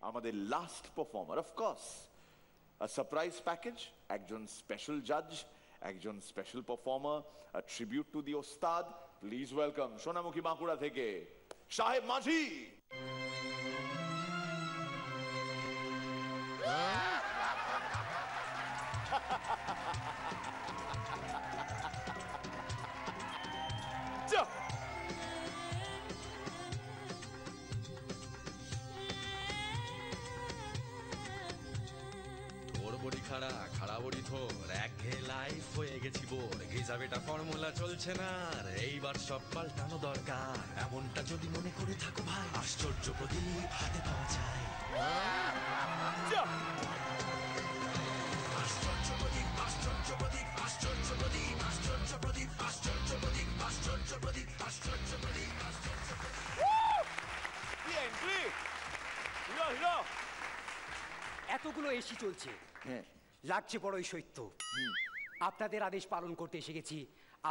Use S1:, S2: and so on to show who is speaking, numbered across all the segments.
S1: আমাদের last performer, of course a surprise package, একজন special জাজ, একজন special performer, a tribute to the ওস্তাদ. প্লিজ ওয়েলকাম সোনামুখী বাঁকুড়া থেকে সাহেব মাঝি।
S2: বড়ি খাড়া খাড়া বড়ি থোর একঘেয়ে লাইফ হয়ে গেছি বোর হিসাবেটা ফর্মুলা চলছে না আর এইবার সব পাল্টানো দরকার এমনটা যদি মনে করে থাকো ভাই আশ্চর্য প্রদীপ হাতে পাওয়া যায় আশ্চর্য প্রদীপ আশ্চর্য প্রদীপ আশ্চর্য প্রদীপ আশ্চর্য প্রদীপ আশ্চর্য প্রদীপ আশ্চর্য প্রদীপ আশ্চর্য প্রদীপ
S3: এতগুলো এসি চলছে, লাগছে বড়ই সত্য। আপনাদের আদেশ পালন করতে এসে গেছি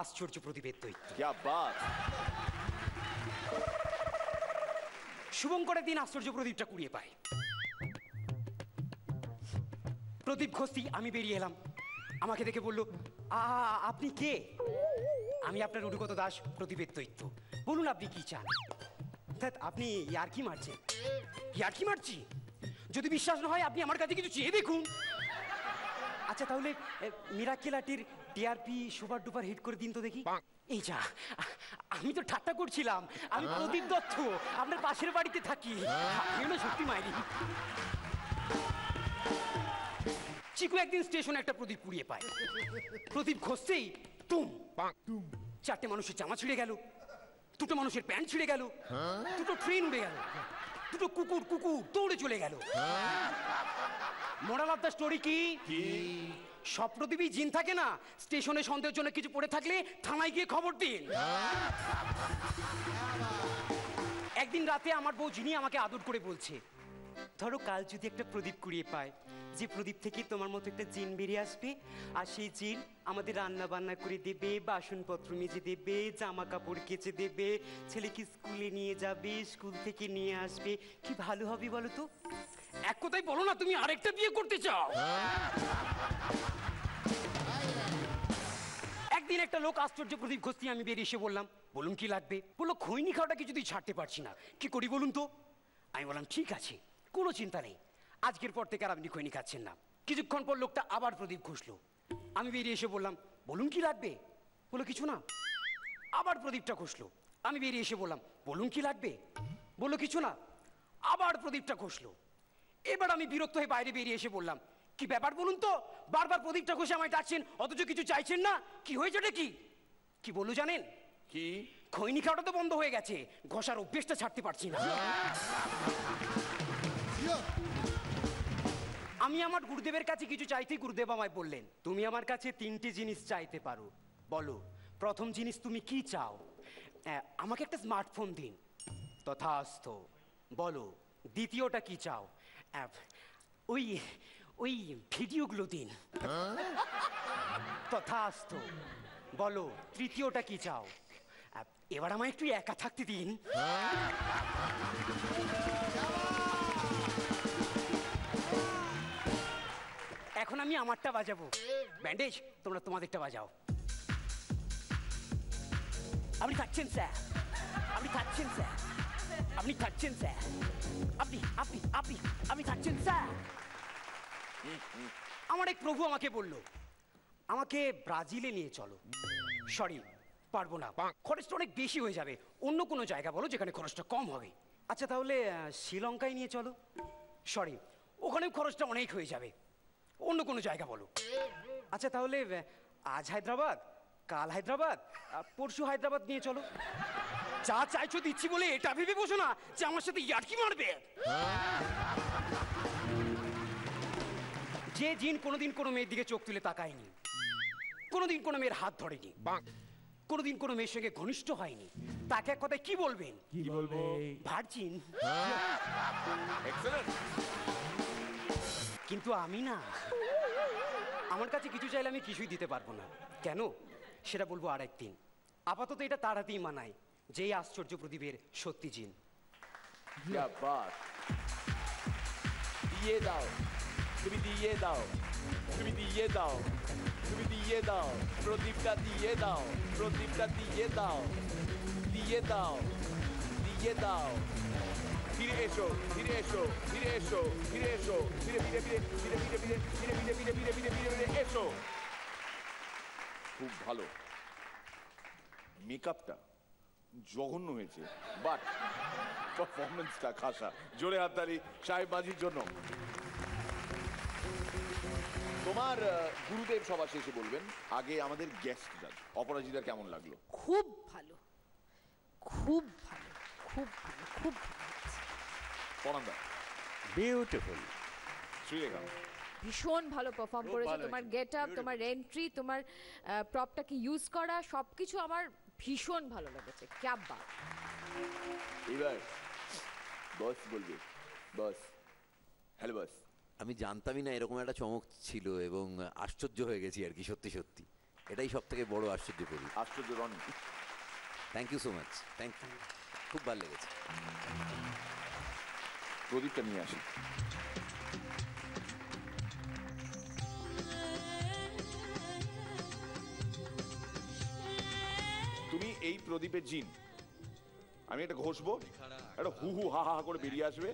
S3: আশ্চর্য প্রদীপের দৈত্য। শুভঙ্করের দিন আশ্চর্য প্রদীপটা কুড়িয়ে পায়। প্রদীপ ঘোষতি আমি বেরিয়ে এলাম, আমাকে দেখে বলল, আপনি কে? আমি আপনার অনুগত দাস প্রদীপের দৈত্য, বলুন আপনি কি চান? আপনি ইয়ার্কি মারছেন? ইয়ার্কি মারছি? যদি বিশ্বাস না হয় আপনি আমার কাছে কিছু চেয়ে দেখুন। আচ্ছা তাহলে মিরাকেলাটির টিআরপি সুপার ডুপার হিট করে দিন তো দেখি। এই যা, আমি তো ঠাট্টা করছিলাম, আমি প্রদীপ দত্ত, আপনার পাশের বাড়িতে থাকি। আপনিও সত্যি মাইরি। চিকু একদিন স্টেশনে একটা প্রদীপ পুড়িয়ে পায়। প্রদীপ ঘষতেই তুম চারটে মানুষের জামা ছিঁড়ে গেল, দুটো মানুষের প্যান্ট ছিঁড়ে গেল, দুটো ট্রেন উড়ে গেল, দুটো কুকুর দৌড়ে চলে গেল। মোরাল অফ দ্য স্টোরি কি? সব প্রদীপই জিন থাকে না। স্টেশনে সন্দেহের জন্য কিছু পড়ে থাকলে থানায় গিয়ে খবর দিন। একদিন রাতে আমার বউ জিনি আমাকে আদর করে বলছে, ধরো কাল যদি একটা প্রদীপ কুড়িয়ে পায়, যে প্রদীপ থেকে তোমার মতো একটা জিন বেরিয়ে আসবে, আর সেই জিন আমাদের রান্না বান্না করে দেবে, বাসনপত্র মেজে দেবে, জামা কাপড় কেচে দেবে, ছেলেকে স্কুলে নিয়ে যাবে, স্কুল থেকে নিয়ে আসবে, কি ভালো হবে বলো তো? এক কথাই বলো না তুমি আরেকটা বিয়ে করতে চাও? একদিন একটা লোক আশ্চর্য প্রদীপ ঘষতে, আমি বেরিয়ে এসে বললাম, বলুন কি লাগবে? বললো খৈনি খাওয়াটা কিছুতেই যদি ছাড়তে পারছি না, কি করি বলুন তো? আমি বললাম ঠিক আছে, কোনো চিন্তা নেই, আজকের পর থেকে আর আপনি খৈনি খাচ্ছেন না। কিছুক্ষণ পর লোকটা আবার প্রদীপ ঘষলো। আমি বেরিয়ে এসে বললাম, বলুন কি লাগবে? বললো কিছু না। আবার প্রদীপটা ঘষলো। আমি বেরিয়ে এসে বললাম, বলুন কি লাগবে? বললো কিছু না। আবার প্রদীপটা ঘষলো। এবার আমি বিরক্ত হয়ে বাইরে বেরিয়ে এসে বললাম, কি ব্যাপার বলুন তো? বারবার প্রদীপটা ঘষে আমায় ডাকছেন, অথচ কিছু চাইছেন না, কি হয়েছে? কি বললো জানেন?
S1: কি?
S3: খৈনি খাওয়াটা তো বন্ধ হয়ে গেছে, ঘষার অভ্যেসটা ছাড়তে পারছি না। আমি আমার গুরুদেবের কাছে কিছু চাইতেই গুরুদেব আমায় বললেন, তুমি আমার কাছে তিনটি জিনিস চাইতে পারো, বলো প্রথম জিনিস তুমি কি চাও? আমাকে একটা স্মার্টফোন দিন। তথাস্তু। বলো দ্বিতীয়টা কি চাও? ওই ওই ভিডিওগুলো দিন। তথাস্তু। বলো তৃতীয়টা কি চাও? এবার আমায় একটু একা থাকতে দিন। এখন আমি আমারটা বাজাবো। ব্যান্ডেজ, তোমরা তোমাদেরটা বাজাও। আপনি থাকছেন স্যার, আপনি থাকছেন স্যার, আপনি থাকছেন স্যার, আপনি আপনি আপনি আপনি থাকছেন স্যার। আমার এক প্রভু আমাকে বলল, আমাকে ব্রাজিলে নিয়ে চলো। সরি, পারবো না, খরচটা অনেক বেশি হয়ে যাবে, অন্য কোনো জায়গা বলো যেখানে খরচটা কম হবে। আচ্ছা তাহলে শ্রীলঙ্কায় নিয়ে চলো। সরি, ওখানেও খরচটা অনেক হয়ে যাবে, অন্য কোনো জায়গা বলো। আচ্ছা তাহলে আজ হায়দ্রাবাদ, কাল হায়দ্রাবাদ, পরশু হায়দ্রাবাদ নিয়ে চলো। যা চাইছো দিচ্ছি বলে এটা ভেবে বসো না যে আমার সাথে ইয়ার্কি মারবে। যে জিন কোনোদিন কোনো মেয়ের দিকে চোখ তুলে তাকায়নি, কোনোদিন কোনো মেয়ের হাত ধরেনি, কোনোদিন কোনো মেয়ের সঙ্গে ঘনিষ্ঠ হয়নি, তাকে এক কথায় কি বলবেন?
S4: কি বলবো?
S3: ভার্জিন। কিন্তু আমি না, আমার কাছে কিছু চাইলে আমি কিছুই দিতে পারবো না। কেন সেটা বলবো আর একদিন। আপাতত এটা তার হাতেই মানায়, যেই আশ্চর্য প্রদীপের সত্যি জিন।
S1: দিয়ে দাও, তুমি দিয়ে দাও, তুমি দিয়ে দাও, তুমি দিয়ে দাও, প্রদীপটা দিয়ে দাও, প্রদীপটা দিয়ে দাও, দিয়ে দাও, দিয়ে দাও। ফিরে এসো, ফিরে এসো, ফিরে এসো, ফিরে এসো, ফিরে ফিরে ফিরে ফিরে ফিরে ফিরে ফিরে ফিরে ফিরে ফিরে ফিরে ফিরে ফিরে এসো। খুব ভালো। মেকআপটা জঘন্য হয়েছে, বাট পারফরমেন্সটা খাসা। জোরে হাততালি সাহেব মাঝির জন্য। তোমার গুরুদেব সভা শেষে বলবেন, আগে আমাদের গেস্ট জাজ অপরাজিতার কেমন লাগলো?
S4: খুব ভালো, খুব ভালো, খুব ভালো, খুব ভালো।
S1: পরান্দা
S5: বিউটিফুল।
S1: শ্রীলেখা
S4: ভীষণ ভালো পারফর্ম
S5: খুব
S4: করেছো।
S5: ভালো
S4: তোমার
S5: হয়েছে,
S4: গেট আপ, তোমার এন্ট্রি, তোমার প্রপটাকে ইউজ করা, সবকিছু আমার ভীষণ ভালো লেগেছে। ক্যা বাত।
S1: এবার বস বলবে, বস। Hello boss.
S5: আমি জানতামই না এরকম একটা চমক ছিল এবং আশ্চর্য হয়ে গেছি আর কি, সত্যি সত্যি এটাই সব থেকে বড় আশ্চর্য করি।
S1: আশ্চর্য Roni.
S5: Thank you so much, thank you, খুব ভালো লেগেছে।
S1: প্রদীপটা নিয়ে আসি। তুমি এই প্রদীপের জিন, আমি এটা ঘষবো, একটা হু হু হা হা করে বেরিয়ে আসবে,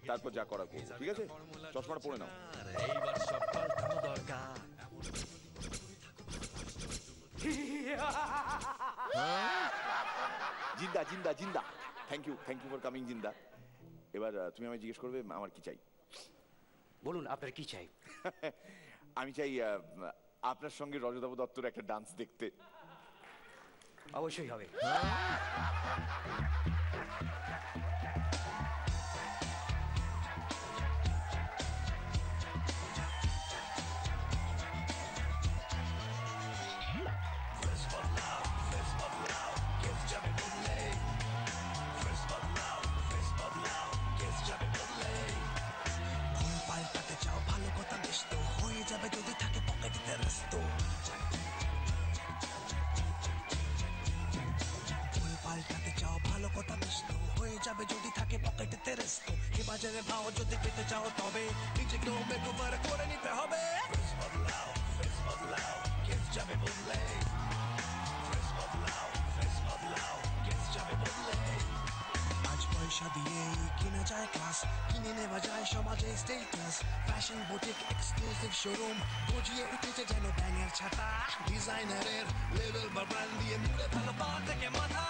S1: তারপর যা করা করবো, ঠিক আছে? চশমাটা পরে নাও।
S2: এইবার সব পাল্টানো দরকার।
S1: জিন্দা জিন্দা জিন্দা। থ্যাংক ইউ ফর কামিং জিন্দা। এবার তুমি আমায় জিজ্ঞেস করবে আমার কি চাই।
S3: বলুন আপনার কি চাই?
S1: আমি চাই আপনার সঙ্গে রজতাভ দত্তর একটা ডান্স দেখতে।
S3: অবশ্যই হবে।
S6: পাল্টাতে চাও ভালো কথা বেশ তো হয়ে যাবে যদি থাকে পকেটে রেস্ত। পাল্টাতে চাও ভালো কথা বেশ তো হয়ে যাবে যদি থাকে পকেটে রেস্ত। এ বাজারে ভাও যদি পেতে চাও তবে নিজেকে মেকওভার করে নিতে হবে। ফেস বদলাও, ফেস বদলাও, কেস যাবে বদলে। ফেস বদলাও, ফেস বদলাও, কেস যাবে বদলে। আজ পয়সা দিয়ে কিনা যায় ক্লাস, কিনে নেওয়া যায় সমাজে status. Fashion boutique exclusive showroom গজিয়ে উঠেছে যেন ব্যাঙের ছাতা। ডিজাইনারের লেভেল বা ব্র্যান্ড দিয়ে মুড়ে ফেলো পা থেকে মাথা।